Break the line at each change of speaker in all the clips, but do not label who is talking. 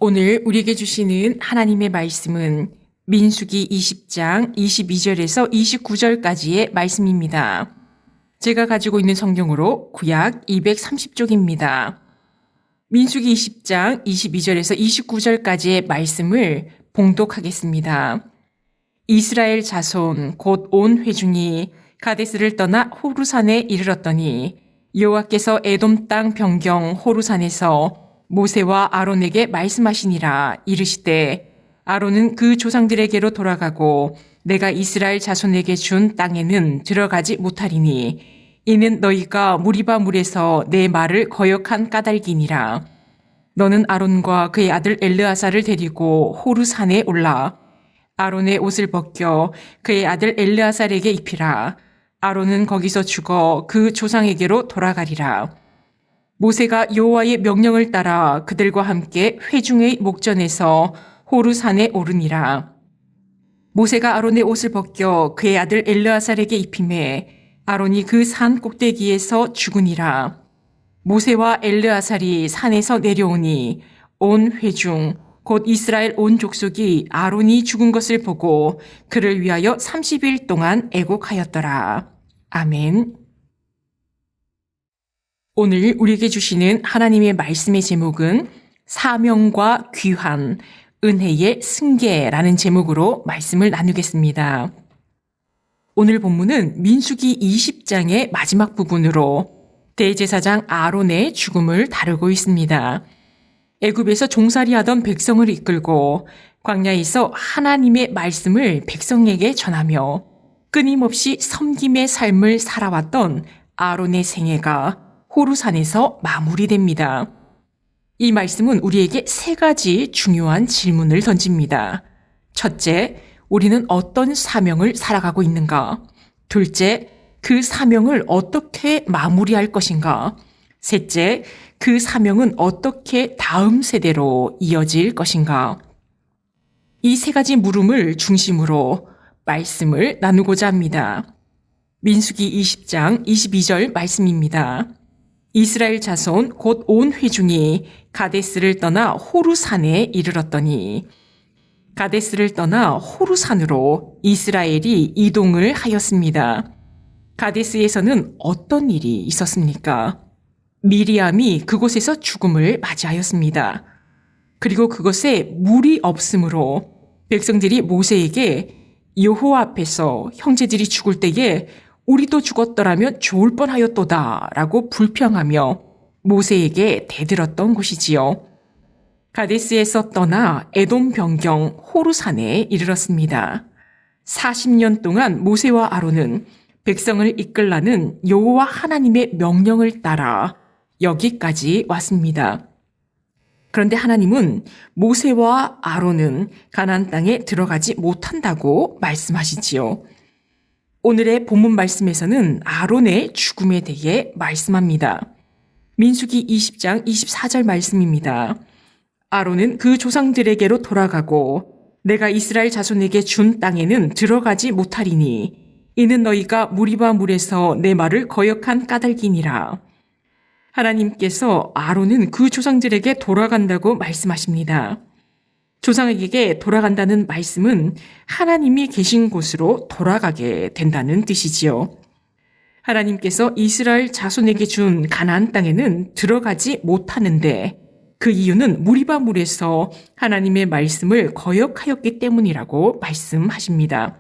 오늘 우리에게 주시는 하나님의 말씀은 민수기 20장 22절에서 29절까지의 말씀입니다. 제가 가지고 있는 성경으로 구약 230쪽입니다. 민수기 20장 22절에서 29절까지의 말씀을 봉독하겠습니다. 이스라엘 자손 곧 온 회중이 가데스를 떠나 호루산에 이르렀더니 여호와께서 에돔 땅 변경 호루산에서 모세와 아론에게 말씀하시니라. 이르시되 아론은 그 조상들에게로 돌아가고 내가 이스라엘 자손에게 준 땅에는 들어가지 못하리니 이는 너희가 무리바 물에서 내 말을 거역한 까닭이니라. 너는 아론과 그의 아들 엘르아사를 데리고 호루산에 올라 아론의 옷을 벗겨 그의 아들 엘르아살에게 입히라. 아론은 거기서 죽어 그 조상에게로 돌아가리라. 모세가 여호와의 명령을 따라 그들과 함께 회중의 목전에서 호루산에 오르니라. 모세가 아론의 옷을 벗겨 그의 아들 엘르아살에게 입히매 아론이 그 산 꼭대기에서 죽으니라. 모세와 엘르아살이 산에서 내려오니 온 회중 곧 이스라엘 온 족속이 아론이 죽은 것을 보고 그를 위하여 30일 동안 애곡하였더라. 아멘. 오늘 우리에게 주시는 하나님의 말씀의 제목은 사명과 귀한, 은혜의 승계라는 제목으로 말씀을 나누겠습니다. 오늘 본문은 민수기 20장의 마지막 부분으로 대제사장 아론의 죽음을 다루고 있습니다. 애굽에서 종살이하던 백성을 이끌고 광야에서 하나님의 말씀을 백성에게 전하며 끊임없이 섬김의 삶을 살아왔던 아론의 생애가 호루산에서 마무리됩니다. 이 말씀은 우리에게 세 가지 중요한 질문을 던집니다. 첫째, 우리는 어떤 사명을 살아가고 있는가? 둘째, 그 사명을 어떻게 마무리할 것인가? 셋째, 그 사명은 어떻게 다음 세대로 이어질 것인가? 이 세 가지 물음을 중심으로 말씀을 나누고자 합니다. 민수기 20장 22절 말씀입니다. 이스라엘 자손 곧 온 회중이 가데스를 떠나 호루산에 이르렀더니 가데스를 떠나 호루산으로 이스라엘이 이동을 하였습니다. 가데스에서는 어떤 일이 있었습니까? 미리암이 그곳에서 죽음을 맞이하였습니다. 그리고 그것에 물이 없으므로 백성들이 모세에게 여호와 앞에서 형제들이 죽을 때에 우리도 죽었더라면 좋을 뻔하였도다 라고 불평하며 모세에게 대들었던 곳이지요. 가데스에서 떠나 에돔 변경 호루산에 이르렀습니다. 40년 동안 모세와 아론은 백성을 이끌라는 여호와 하나님의 명령을 따라 여기까지 왔습니다. 그런데 하나님은 모세와 아론은 가나안 땅에 들어가지 못한다고 말씀하시지요. 오늘의 본문 말씀에서는 아론의 죽음에 대해 말씀합니다. 민수기 20장 24절 말씀입니다. 아론은 그 조상들에게로 돌아가고 내가 이스라엘 자손에게 준 땅에는 들어가지 못하리니 이는 너희가 무리바 물에서 내 말을 거역한 까닭이니라. 하나님께서 아론은 그 조상들에게 돌아간다고 말씀하십니다. 조상에게 돌아간다는 말씀은 하나님이 계신 곳으로 돌아가게 된다는 뜻이지요. 하나님께서 이스라엘 자손에게 준 가나안 땅에는 들어가지 못하는데 그 이유는 무리바 물에서 하나님의 말씀을 거역하였기 때문이라고 말씀하십니다.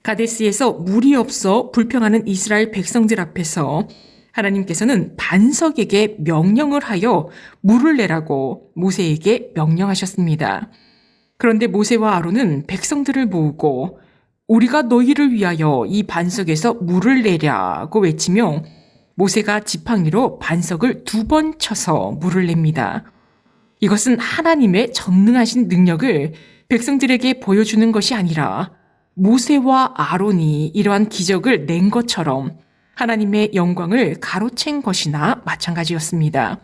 가데스에서 물이 없어 불평하는 이스라엘 백성들 앞에서 하나님께서는 반석에게 명령을 하여 물을 내라고 모세에게 명령하셨습니다. 그런데 모세와 아론은 백성들을 모으고 우리가 너희를 위하여 이 반석에서 물을 내라고 외치며 모세가 지팡이로 반석을 2번 쳐서 물을 냅니다. 이것은 하나님의 전능하신 능력을 백성들에게 보여주는 것이 아니라 모세와 아론이 이러한 기적을 낸 것처럼 하나님의 영광을 가로챈 것이나 마찬가지였습니다.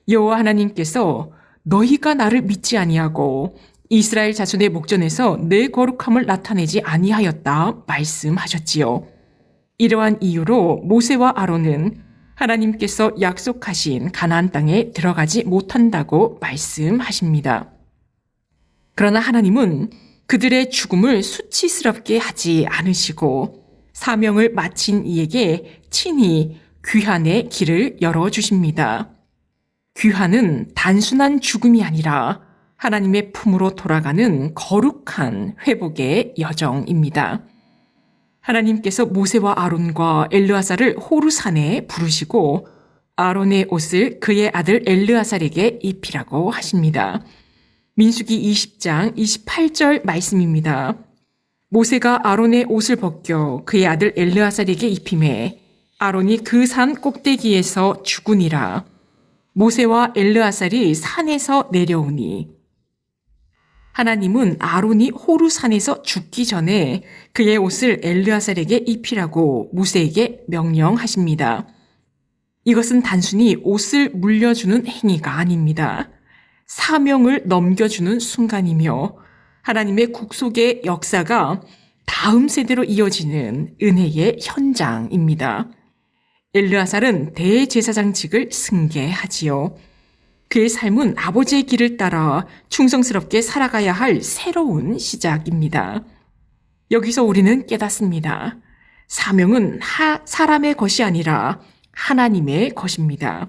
여호와 하나님께서 너희가 나를 믿지 아니하고 이스라엘 자손의 목전에서 내 거룩함을 나타내지 아니하였다 말씀하셨지요. 이러한 이유로 모세와 아론은 하나님께서 약속하신 가나안 땅에 들어가지 못한다고 말씀하십니다. 그러나 하나님은 그들의 죽음을 수치스럽게 하지 않으시고 사명을 마친 이에게 친히 귀환의 길을 열어주십니다. 귀환은 단순한 죽음이 아니라 하나님의 품으로 돌아가는 거룩한 회복의 여정입니다. 하나님께서 모세와 아론과 엘르아살을 호르산에 부르시고 아론의 옷을 그의 아들 엘르아살에게 입히라고 하십니다. 민수기 20장 28절 말씀입니다. 모세가 아론의 옷을 벗겨 그의 아들 엘르아살에게 입히매 아론이 그 산 꼭대기에서 죽으니라. 모세와 엘르아살이 산에서 내려오니 하나님은 아론이 호르산에서 죽기 전에 그의 옷을 엘르아살에게 입히라고 모세에게 명령하십니다. 이것은 단순히 옷을 물려주는 행위가 아닙니다. 사명을 넘겨주는 순간이며 하나님의 국속의 역사가 다음 세대로 이어지는 은혜의 현장입니다. 엘르아살은 대제사장직을 승계하지요. 그의 삶은 아버지의 길을 따라 충성스럽게 살아가야 할 새로운 시작입니다. 여기서 우리는 깨닫습니다. 사명은 사람의 것이 아니라 하나님의 것입니다.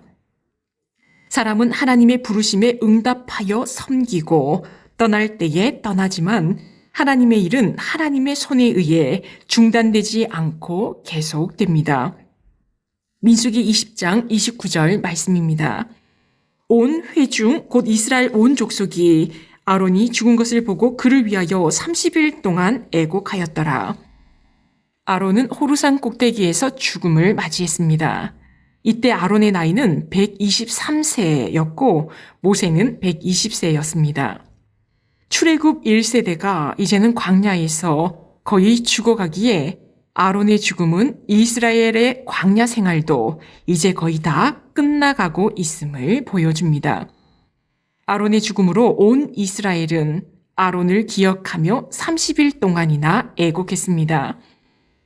사람은 하나님의 부르심에 응답하여 섬기고 떠날 때에 떠나지만 하나님의 일은 하나님의 손에 의해 중단되지 않고 계속됩니다. 민수기 20장 29절 말씀입니다. 온 회중 곧 이스라엘 온 족속이 아론이 죽은 것을 보고 그를 위하여 30일 동안 애곡하였더라. 아론은 호르산 꼭대기에서 죽음을 맞이했습니다. 이때 아론의 나이는 123세였고 모세는 120세였습니다. 출애굽 1세대가 이제는 광야에서 거의 죽어가기에 아론의 죽음은 이스라엘의 광야 생활도 이제 거의 다 끝나가고 있음을 보여줍니다. 아론의 죽음으로 온 이스라엘은 아론을 기억하며 30일 동안이나 애곡했습니다.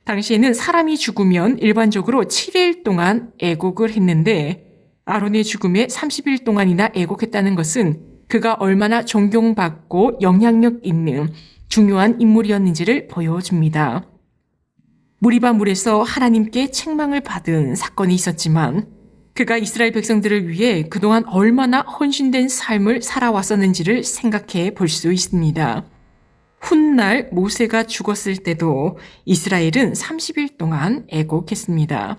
당시에는 사람이 죽으면 일반적으로 7일 동안 애곡을 했는데 아론의 죽음에 30일 동안이나 애곡했다는 것은 그가 얼마나 존경받고 영향력 있는 중요한 인물이었는지를 보여줍니다. 무리바물에서 하나님께 책망을 받은 사건이 있었지만 그가 이스라엘 백성들을 위해 그동안 얼마나 헌신된 삶을 살아왔었는지를 생각해 볼 수 있습니다. 훗날 모세가 죽었을 때도 이스라엘은 30일 동안 애곡했습니다.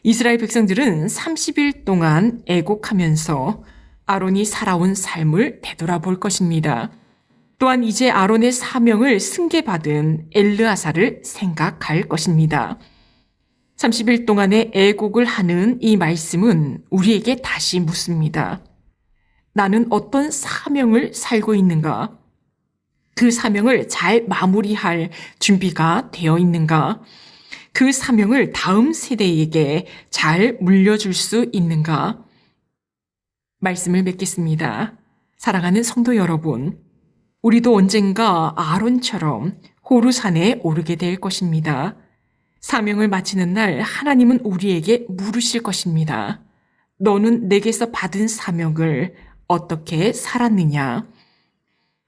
이스라엘 백성들은 30일 동안 애곡하면서 아론이 살아온 삶을 되돌아볼 것입니다. 또한 이제 아론의 사명을 승계받은 엘르아살을 생각할 것입니다. 30일 동안의 애곡을 하는 이 말씀은 우리에게 다시 묻습니다. 나는 어떤 사명을 살고 있는가? 그 사명을 잘 마무리할 준비가 되어 있는가? 그 사명을 다음 세대에게 잘 물려줄 수 있는가? 말씀을 맺겠습니다. 사랑하는 성도 여러분, 우리도 언젠가 아론처럼 호르산에 오르게 될 것입니다. 사명을 마치는 날 하나님은 우리에게 물으실 것입니다. 너는 내게서 받은 사명을 어떻게 살았느냐?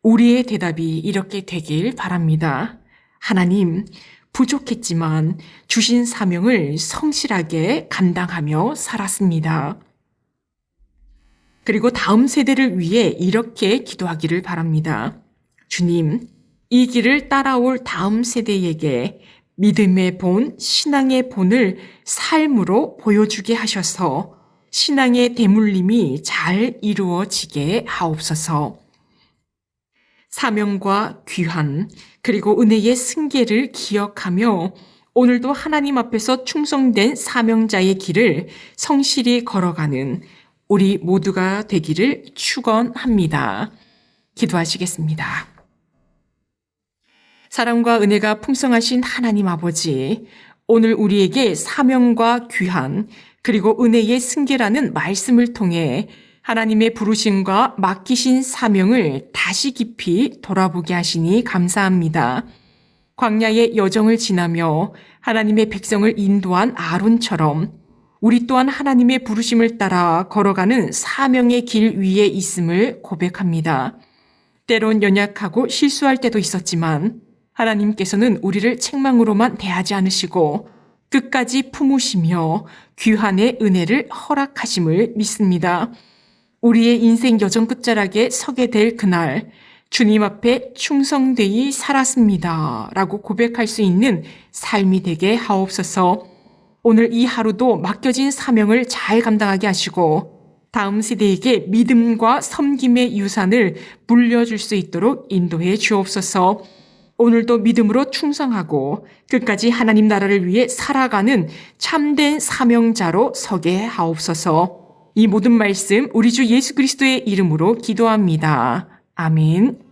우리의 대답이 이렇게 되길 바랍니다. 하나님, 부족했지만 주신 사명을 성실하게 감당하며 살았습니다. 그리고 다음 세대를 위해 이렇게 기도하기를 바랍니다. 주님, 이 길을 따라올 다음 세대에게 믿음의 본, 신앙의 본을 삶으로 보여주게 하셔서 신앙의 대물림이 잘 이루어지게 하옵소서. 사명과 귀한 그리고 은혜의 승계를 기억하며 오늘도 하나님 앞에서 충성된 사명자의 길을 성실히 걸어가는 우리 모두가 되기를 축원합니다. 기도하시겠습니다. 사랑과 은혜가 풍성하신 하나님 아버지, 오늘 우리에게 사명과 귀한 그리고 은혜의 승계라는 말씀을 통해 하나님의 부르심과 맡기신 사명을 다시 깊이 돌아보게 하시니 감사합니다. 광야의 여정을 지나며 하나님의 백성을 인도한 아론처럼 우리 또한 하나님의 부르심을 따라 걸어가는 사명의 길 위에 있음을 고백합니다. 때론 연약하고 실수할 때도 있었지만 하나님께서는 우리를 책망으로만 대하지 않으시고 끝까지 품으시며 귀한의 은혜를 허락하심을 믿습니다. 우리의 인생 여정 끝자락에 서게 될 그날 주님 앞에 충성되이 살았습니다 라고 고백할 수 있는 삶이 되게 하옵소서. 오늘 이 하루도 맡겨진 사명을 잘 감당하게 하시고 다음 세대에게 믿음과 섬김의 유산을 물려줄 수 있도록 인도해 주옵소서. 오늘도 믿음으로 충성하고 끝까지 하나님 나라를 위해 살아가는 참된 사명자로 서게 하옵소서. 이 모든 말씀 우리 주 예수 그리스도의 이름으로 기도합니다. 아멘.